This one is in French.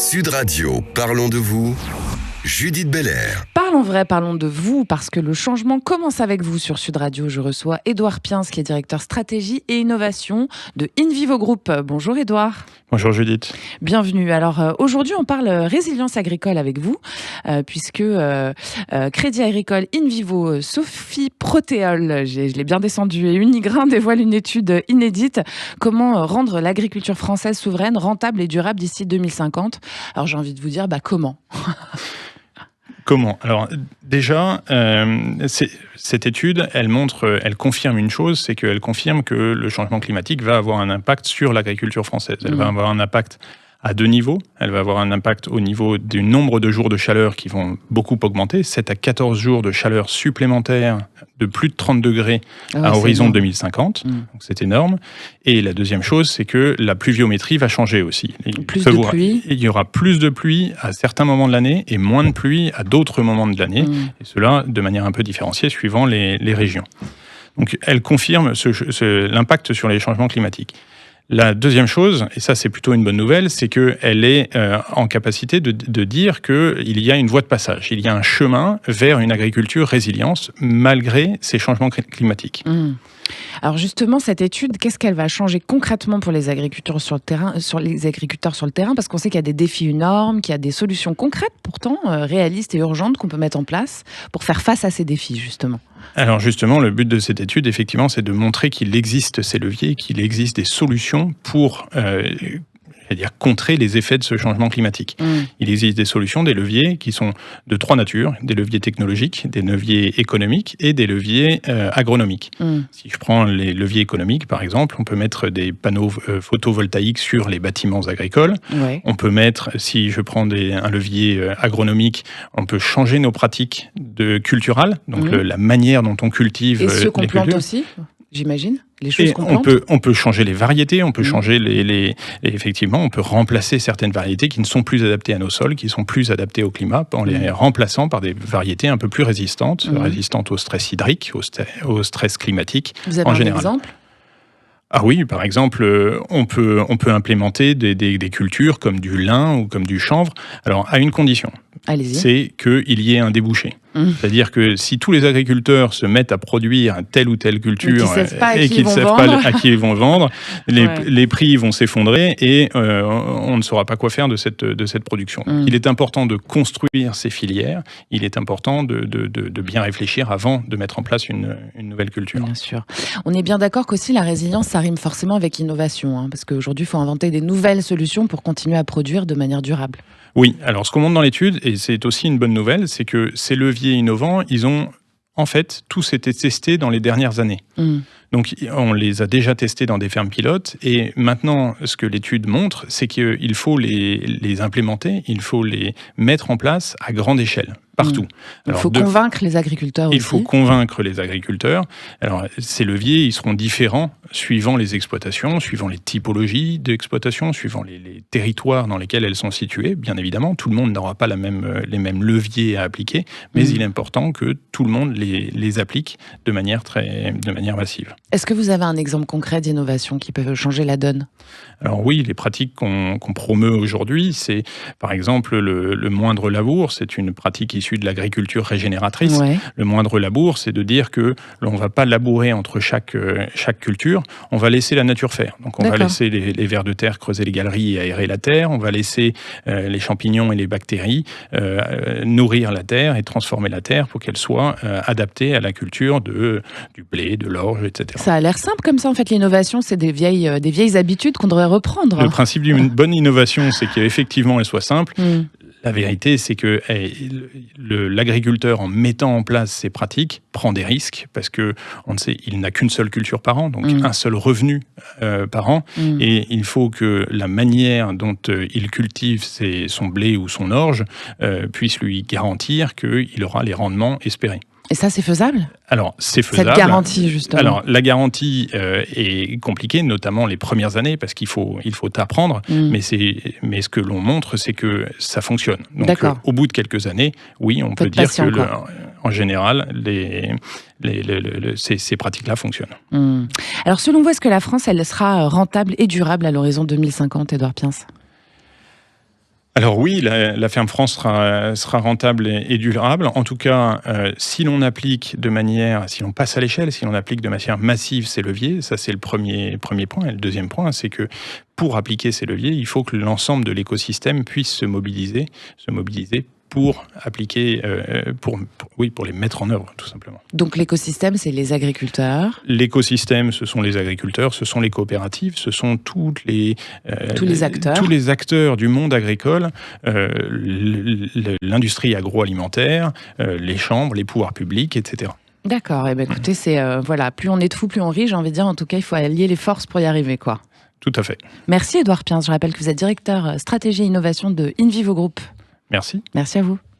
Sud Radio, parlons de vous, Judith Belair. Parlons vrai, parlons de vous, parce que le changement commence avec vous sur Sud Radio. Je reçois Édouard Piens, qui est directeur stratégie et innovation de InVivo Group. Bonjour Édouard. Bonjour Judith. Bienvenue. Alors aujourd'hui, on parle résilience agricole avec vous, puisque Crédit Agricole InVivo Sophie Protéol, je l'ai bien descendu, et Unigrain dévoile une étude inédite. Comment rendre l'agriculture française souveraine, rentable et durable d'ici 2050 ? Alors j'ai envie de vous dire, comment ? Comment ? Alors déjà, cette étude, elle confirme une chose, c'est qu'elle confirme que le changement climatique va avoir un impact sur l'agriculture française. Elle va avoir un impact à deux niveaux. Elle va avoir un impact au niveau du nombre de jours de chaleur qui vont beaucoup augmenter, 7 à 14 jours de chaleur supplémentaires de plus de 30 degrés à horizon 2050. Donc c'est énorme. Et la deuxième chose, c'est que la pluviométrie va changer aussi. Il y aura plus de pluie à certains moments de l'année et moins de pluie à d'autres moments de l'année. Et cela de manière un peu différenciée suivant les régions. Donc elle confirme l'impact sur les changements climatiques. La deuxième chose, et ça c'est plutôt une bonne nouvelle, c'est qu'elle est en capacité de dire qu'il y a une voie de passage, il y a un chemin vers une agriculture résiliente malgré ces changements climatiques. Alors justement, cette étude, qu'est-ce qu'elle va changer concrètement pour les agriculteurs sur le terrain, parce qu'on sait qu'il y a des défis énormes, qu'il y a des solutions concrètes pourtant, réalistes et urgentes qu'on peut mettre en place pour faire face à ces défis justement. Alors justement, le but de cette étude, effectivement, c'est de montrer qu'il existe ces leviers, qu'il existe des solutions pour contrer les effets de ce changement climatique. Il existe des solutions, des leviers qui sont de trois natures, des leviers technologiques, des leviers économiques et des leviers agronomiques. Si je prends les leviers économiques, par exemple, on peut mettre des panneaux photovoltaïques sur les bâtiments agricoles. On peut mettre, si je prends un levier agronomique, on peut changer nos pratiques culturales, donc la manière dont on cultive et ceux qu'on les plante cultures. aussi, j'imagine. Les choses qu'on on plante. peut changer les variétés, on peut changer effectivement, on peut remplacer certaines variétés qui ne sont plus adaptées à nos sols, qui sont plus adaptées au climat, en les remplaçant par des variétés un peu plus résistantes, résistantes au stress hydrique, au stress climatique en général. Vous avez un exemple ? Ah oui, par exemple, on peut implémenter des cultures comme du lin ou comme du chanvre, alors à une condition. Allez-y. C'est qu'il y ait un débouché. C'est-à-dire que si tous les agriculteurs se mettent à produire telle ou telle culture et qu'ils ne savent pas à qui ils vont vendre, les prix vont s'effondrer et on ne saura pas quoi faire de cette production. Il est important de construire ces filières, il est important de bien réfléchir avant de mettre en place une nouvelle culture. Bien sûr. On est bien d'accord qu'aussi la résilience, ça rime forcément avec innovation, parce qu'aujourd'hui, il faut inventer des nouvelles solutions pour continuer à produire de manière durable. Oui, alors ce qu'on montre dans l'étude, et c'est aussi une bonne nouvelle, c'est que ces leviers innovants, ils ont en fait tous été testés dans les dernières années. Donc on les a déjà testés dans des fermes pilotes et maintenant ce que l'étude montre, c'est qu'il faut les implémenter, il faut les mettre en place à grande échelle, partout. Il faut convaincre les agriculteurs aussi. Il faut convaincre les agriculteurs. Alors ces leviers, ils seront différents suivant les exploitations, suivant les typologies d'exploitation, suivant les territoires dans lesquels elles sont situées. Bien évidemment, tout le monde n'aura pas les mêmes leviers à appliquer, mais il est important que tout le monde les applique de manière massive. Est-ce que vous avez un exemple concret d'innovation qui peut changer la donne ? Alors oui, les pratiques qu'on promeut aujourd'hui, c'est par exemple le moindre labour, c'est une pratique issue de l'agriculture régénératrice. Le moindre labour, c'est de dire que l'on ne va pas labourer entre chaque culture, on va laisser la nature faire. Donc on va laisser les vers de terre creuser les galeries et aérer la terre, on va laisser les champignons et les bactéries nourrir la terre et transformer la terre pour qu'elle soit adaptée à la culture du blé, de l'orge, etc. Ça a l'air simple comme ça, en fait, l'innovation, c'est des vieilles habitudes qu'on devrait reprendre. Le principe d'une bonne innovation, c'est qu'effectivement, elle soit simple. La vérité, c'est que l'agriculteur, en mettant en place ces pratiques, prend des risques parce que on ne sait, il n'a qu'une seule culture par an, donc un seul revenu par an, et il faut que la manière dont il cultive son blé ou son orge puisse lui garantir qu'il aura les rendements espérés. Et ça, c'est faisable ? Alors, c'est faisable. Cette garantie, justement. Alors, la garantie est compliquée, notamment les premières années, parce qu'il faut apprendre. Mais ce que l'on montre, c'est que ça fonctionne. Donc, au bout de quelques années, oui, on peut dire que, en général, ces pratiques-là fonctionnent. Alors, selon vous, est-ce que la France, elle sera rentable et durable à l'horizon 2050, Édouard Piens ? Alors oui, la ferme France sera rentable et durable. En tout cas, si l'on passe à l'échelle, si l'on applique de manière massive ces leviers, ça c'est le premier point. Et le deuxième point, c'est que pour appliquer ces leviers, il faut que l'ensemble de l'écosystème puisse se mobiliser pour appliquer, pour les mettre en œuvre, tout simplement. Donc l'écosystème, c'est les agriculteurs. L'écosystème, ce sont les agriculteurs, ce sont les coopératives, ce sont tous les acteurs du monde agricole, l'industrie agroalimentaire, les chambres, les pouvoirs publics, etc. D'accord. Eh bien, écoutez, plus on est de fous, plus on rit. J'ai envie de dire, en tout cas, il faut allier les forces pour y arriver, quoi. Tout à fait. Merci Édouard Piens. Je rappelle que vous êtes directeur stratégie et innovation de InVivo Group. Merci. Merci à vous.